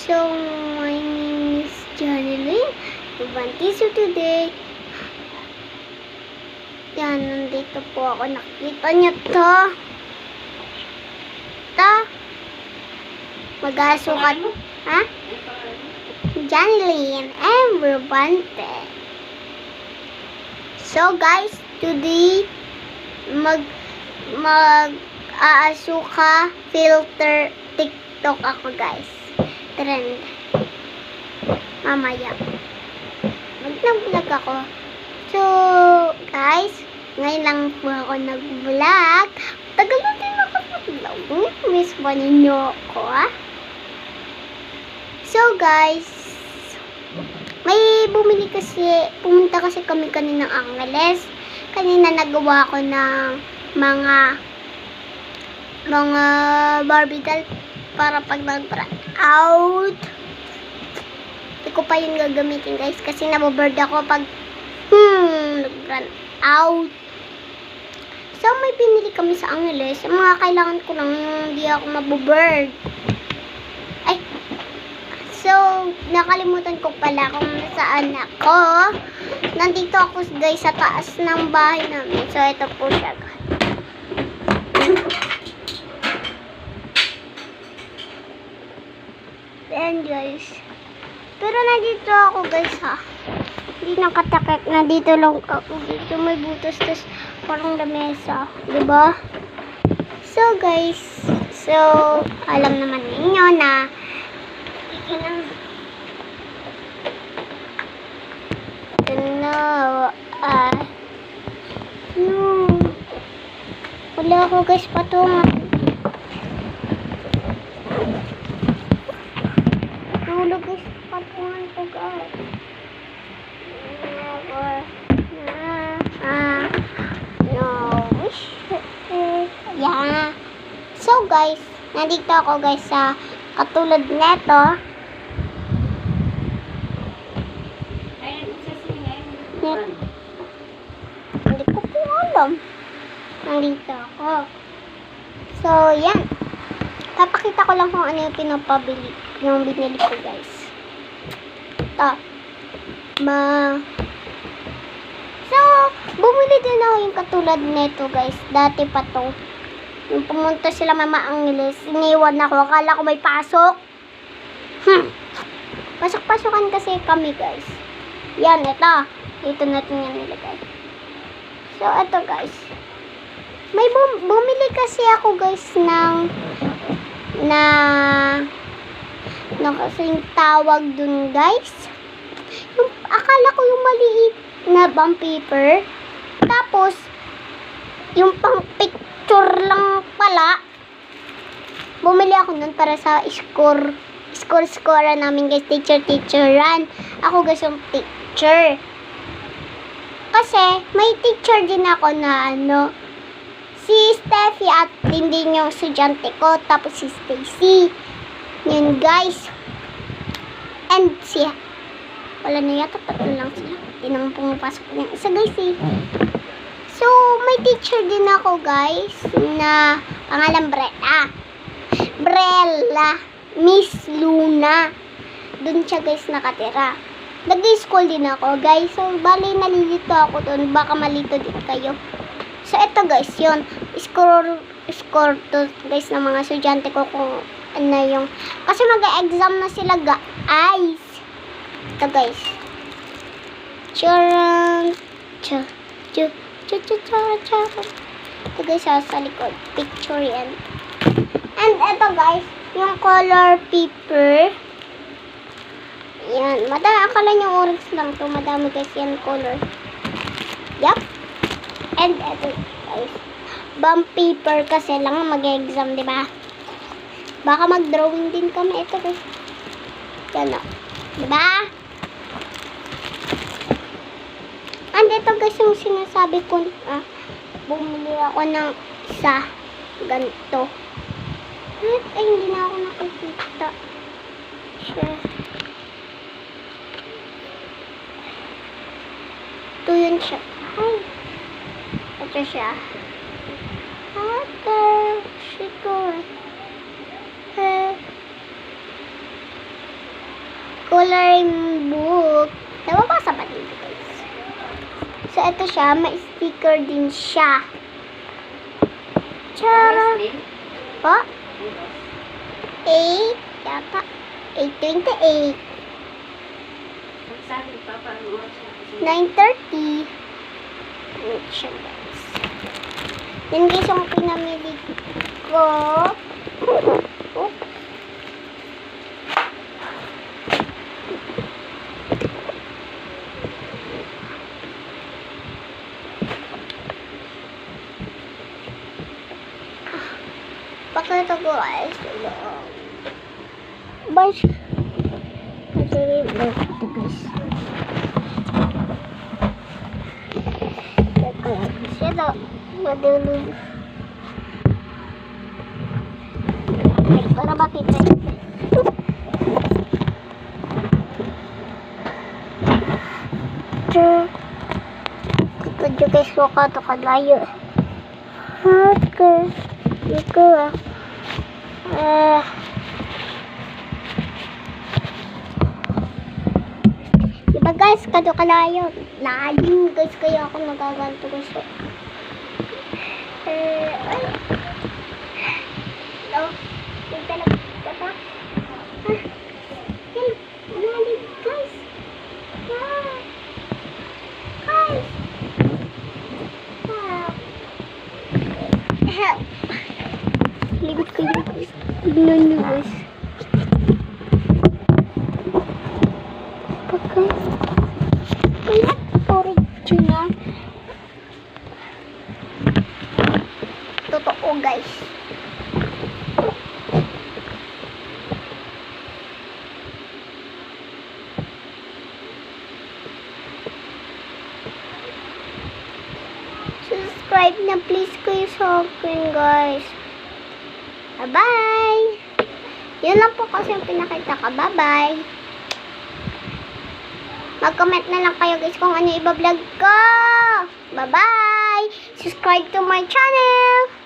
So, my name is Janeline Ubanti. So, today, yan, nandito po ako. Nakita niyo to. Ito. Mag-asukat. Ha? Janeline Ubanti. So, guys, today, mag-aasuka filter TikTok ako, guys. Trend. Mamaya. Mag-vlog ako. So, guys, ngayon lang po ako nag-vlog. Tagal na din ako nag-vlog. Miss ba ninyo ako, ha? So, guys, may bumili kasi, pumunta kasi kami kaninang Angeles. Kanina nagawa ko ng mga Barbie doll para pag nag-brand out. Hindi ko pa yun gagamitin, guys, kasi nabobird ako pag nag-brand out. So, may pinili kami sa Angeles. Yung mga kailangan ko lang yung hindi ako mabobird. Ay, so, nakalimutan ko pala kung saan ako. Nandito ako, guys, sa taas ng bahay namin. So, ito po siya, guys. Ayan, guys. Pero nandito ako, guys, ha. Hindi nakatakip. Nandito lang ako. Dito may butas. Tas parang lamesa. Diba? So, guys. So, alam naman ninyo na wala ako, guys, patungan. Tulog, guys, patungan ko, guys. Yeah. So, guys, nandito ako, guys, sa katulad neto. Hindi ko po alam. Nandito ako. So, yan. Papakita ko lang kung ano yung pinapabili. Yung binili ko, guys. Ito. So, bumili din ako yung katulad nito, guys. Dati pa to. Yung pumunta sila Mama Angeles, iniwan ako. Akala ko may pasok. Pasok-pasokan kasi kami, guys. Yan, ito. Dito natin yan nilagay. So, ito, guys. May bumili kasi ako, guys, ng kasing tawag dun, guys. Yung, akala ko yung maliit na bang paper. Tapos, yung pang picture lang pala. Bumili ako nun para sa score namin, guys. Teacher-teacheran. Ako, guys, yung teacher. Kasi, may teacher din ako na si Steffi at din yung estudyante ko. Tapos si Stacy. Yun, guys. And siya. Wala na yata. Tatlo lang sila. Hindi naman pumapasok yung isa, guys, eh. So, may teacher din ako, guys, na pangalan Brella. Miss Luna. Doon siya, guys, nakatira. Nag-school din ako, guys. So, bali, nalilito ako doon. Baka malito din kayo. So, eto, guys, yun. Score to, guys, ng mga estudyante ko kung ano yung... Kasi mag-exam na sila, guys. Ito, guys. Ito, guys, sa likod. Picture yan. And ito, guys, yung color paper. Yan. Akala nyo orange lang to. Madami, guys, yan color. Yup. And ito, guys. Bond paper kasi lang mag-exam, diba? Baka mag-drawing din kami. Ito, guys. Yan, o. Diba? And ito, guys, yung sinasabi ko, bumili ako ng isa. Ganito. Ay, hindi na ako nakikita. Siya. Ito yun siya. Ay. Ito siya. Ito. Shiko. coloring book. Nababasa ba dito, guys? So, ito siya. May sticker din siya. Tara! Po? 8 yata. 8:28. 9:30. Wait siya, guys. Yan, guys, yung pinamili ko. Oh. Pakita ko, guys. Guys. Siya madulog. Para makita ito. Ito guys, suka ito kalayo. Okay. Ito diba guys, kado kalayo. Lalim guys, kaya ako nagaganto guys. Ay. Hello? Yung talaga ba? Lalim guys. Guys. Help. Libit ko yun guys. Tignan nyo guys. Pagkay. Kaya original. Totoo guys. Subscribe na please kayo sa akin guys. Bye-bye! Yun lang po kasi yung pinakita ka. Bye-bye! Mag-comment na lang kayo guys kung ano iba-vlog ko. Bye-bye! Subscribe to my channel!